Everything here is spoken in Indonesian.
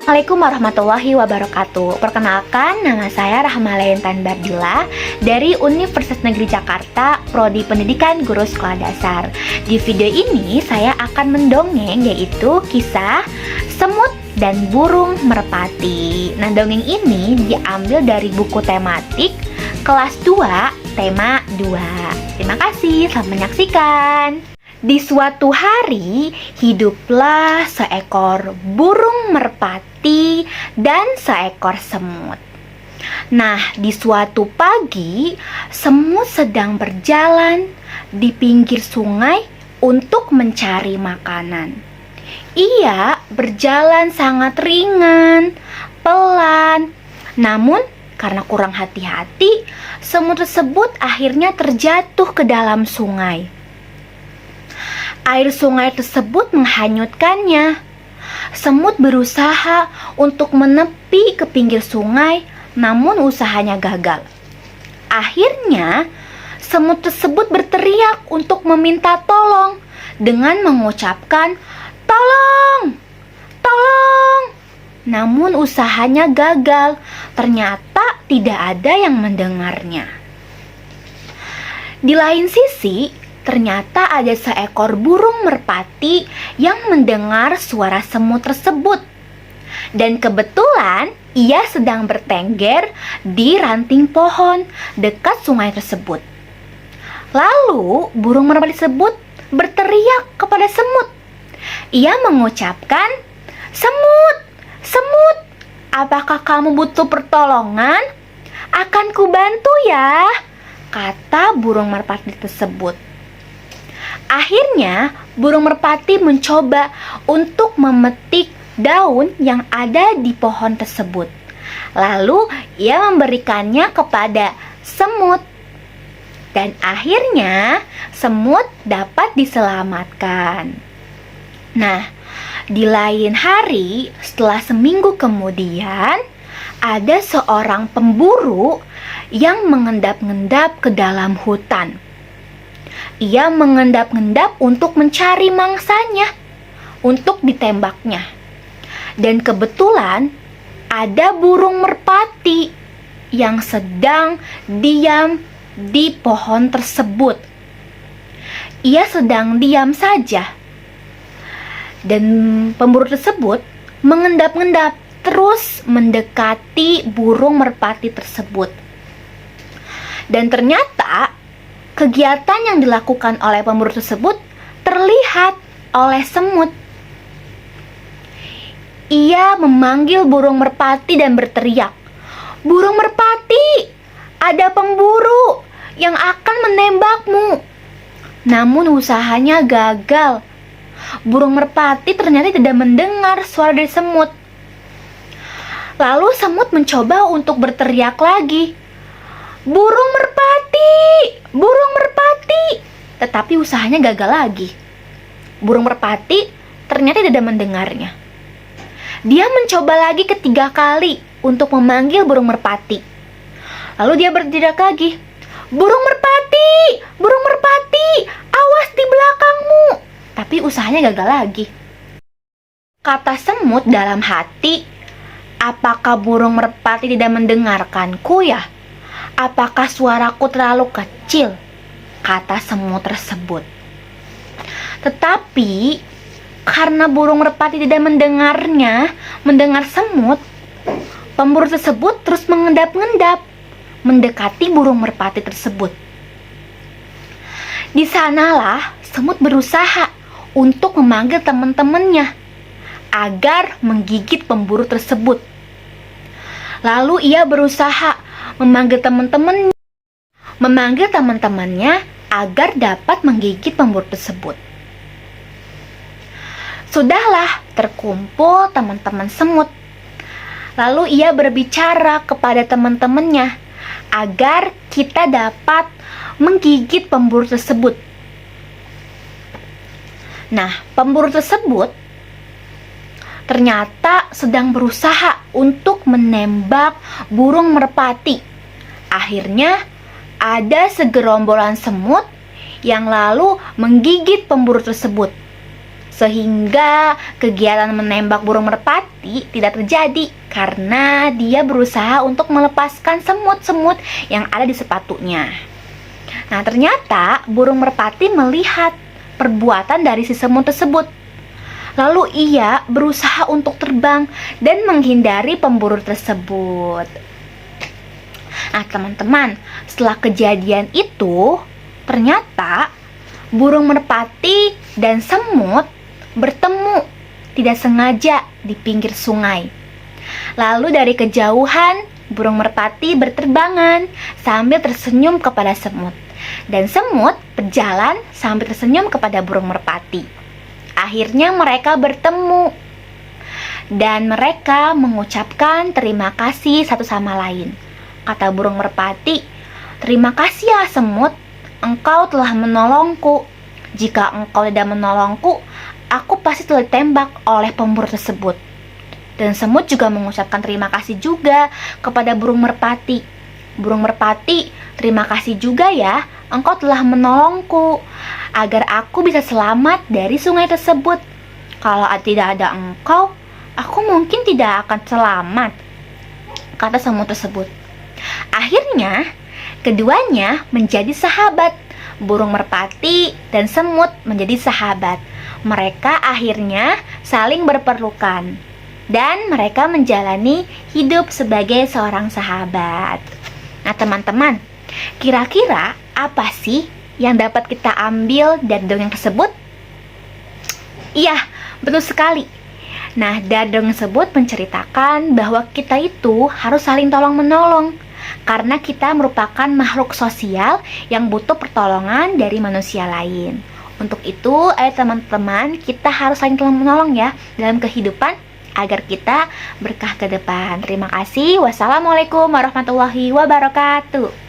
Assalamualaikum warahmatullahi wabarakatuh. Perkenalkan, nama saya Rahma Intan Bardila dari Universitas Negeri Jakarta, Prodi Pendidikan Guru Sekolah Dasar. Di video ini saya akan mendongeng, yaitu kisah Semut dan Burung Merpati. Nah, dongeng ini diambil dari buku tematik kelas 2, tema 2. Terima kasih, selamat menyaksikan. Di suatu hari, hiduplah seekor burung merpati dan seekor semut. Nah, di suatu pagi, semut sedang berjalan di pinggir sungai untuk mencari makanan. Ia berjalan sangat ringan, pelan. Namun, karena kurang hati-hati, semut tersebut akhirnya terjatuh ke dalam sungai. Air sungai tersebut menghanyutkannya. Semut berusaha untuk menepi ke pinggir sungai, namun usahanya gagal. Akhirnya, semut tersebut berteriak untuk meminta tolong dengan mengucapkan, "Tolong! Tolong!" Namun usahanya gagal. Ternyata tidak ada yang mendengarnya. Di lain sisi, ternyata ada seekor burung merpati yang mendengar suara semut tersebut. Dan kebetulan ia sedang bertengger di ranting pohon dekat sungai tersebut. Lalu burung merpati tersebut berteriak kepada semut. Ia mengucapkan, "Semut, semut, apakah kamu butuh pertolongan? Akan kubantu ya," kata burung merpati tersebut. Akhirnya, burung merpati mencoba untuk memetik daun yang ada di pohon tersebut. Lalu, ia memberikannya kepada semut. Dan akhirnya, semut dapat diselamatkan. Nah, di lain hari, setelah seminggu kemudian, ada seorang pemburu yang mengendap-endap ke dalam hutan. Ia mengendap-endap untuk mencari mangsanya, untuk ditembaknya. Dan kebetulan ada burung merpati yang sedang diam di pohon tersebut. Ia sedang diam saja. Dan pemburu tersebut mengendap-endap terus mendekati burung merpati tersebut. Dan ternyata kegiatan yang dilakukan oleh pemburu tersebut terlihat oleh semut. Ia memanggil burung merpati dan berteriak, "Burung merpati, ada pemburu yang akan menembakmu." Namun usahanya gagal. Burung merpati ternyata tidak mendengar suara dari semut. Lalu semut mencoba untuk berteriak lagi, "Burung merpati, burung merpati," tetapi usahanya gagal lagi. Burung merpati ternyata tidak mendengarnya. Dia mencoba lagi ketiga kali untuk memanggil burung merpati. Lalu dia berteriak lagi, "Burung merpati, burung merpati, awas di belakangmu." Tapi usahanya gagal lagi. Kata semut dalam hati, "Apakah burung merpati tidak mendengarkanku ya? Apakah suaraku terlalu kecil?" kata semut tersebut. Tetapi karena burung merpati tidak mendengar semut, pemburu tersebut terus mengendap-endap mendekati burung merpati tersebut. Di sanalah semut berusaha untuk memanggil teman-temannya agar menggigit pemburu tersebut. Lalu ia berusaha memanggil teman-temannya agar dapat menggigit pemburu tersebut. Sudahlah terkumpul teman-teman semut. Lalu ia berbicara kepada teman-temannya agar kita dapat menggigit pemburu tersebut. Nah, pemburu tersebut ternyata sedang berusaha untuk menembak burung merpati. Akhirnya, ada segerombolan semut yang lalu menggigit pemburu tersebut. Sehingga kegiatan menembak burung merpati tidak terjadi karena dia berusaha untuk melepaskan semut-semut yang ada di sepatunya. Nah, ternyata burung merpati melihat perbuatan dari si semut tersebut. Lalu ia berusaha untuk terbang dan menghindari pemburu tersebut. Nah, teman-teman, setelah kejadian itu, ternyata burung merpati dan semut bertemu tidak sengaja di pinggir sungai. Lalu dari kejauhan, burung merpati berterbangan sambil tersenyum kepada semut. Dan semut berjalan sambil tersenyum kepada burung merpati. Akhirnya mereka bertemu. Dan mereka mengucapkan terima kasih satu sama lain. Kata burung merpati, "Terima kasih ya semut, engkau telah menolongku. Jika engkau tidak menolongku, aku pasti telah ditembak oleh pemburu tersebut." Dan semut juga mengucapkan terima kasih juga kepada burung merpati. "Burung merpati, terima kasih juga ya, engkau telah menolongku agar aku bisa selamat dari sungai tersebut. Kalau tidak ada engkau, aku mungkin tidak akan selamat," kata semut tersebut. Akhirnya, keduanya menjadi sahabat. Burung merpati dan semut menjadi sahabat. Mereka akhirnya saling berpelukan dan mereka menjalani hidup sebagai seorang sahabat. Nah, teman-teman, kira-kira apa sih yang dapat kita ambil dari dongeng tersebut? Iya, betul sekali. Nah, dari dongeng tersebut menceritakan bahwa kita itu harus saling tolong-menolong karena kita merupakan makhluk sosial yang butuh pertolongan dari manusia lain. Untuk itu, ayo teman-teman, kita harus saling tolong-menolong ya dalam kehidupan agar kita berkah ke depan. Terima kasih. Wassalamualaikum warahmatullahi wabarakatuh.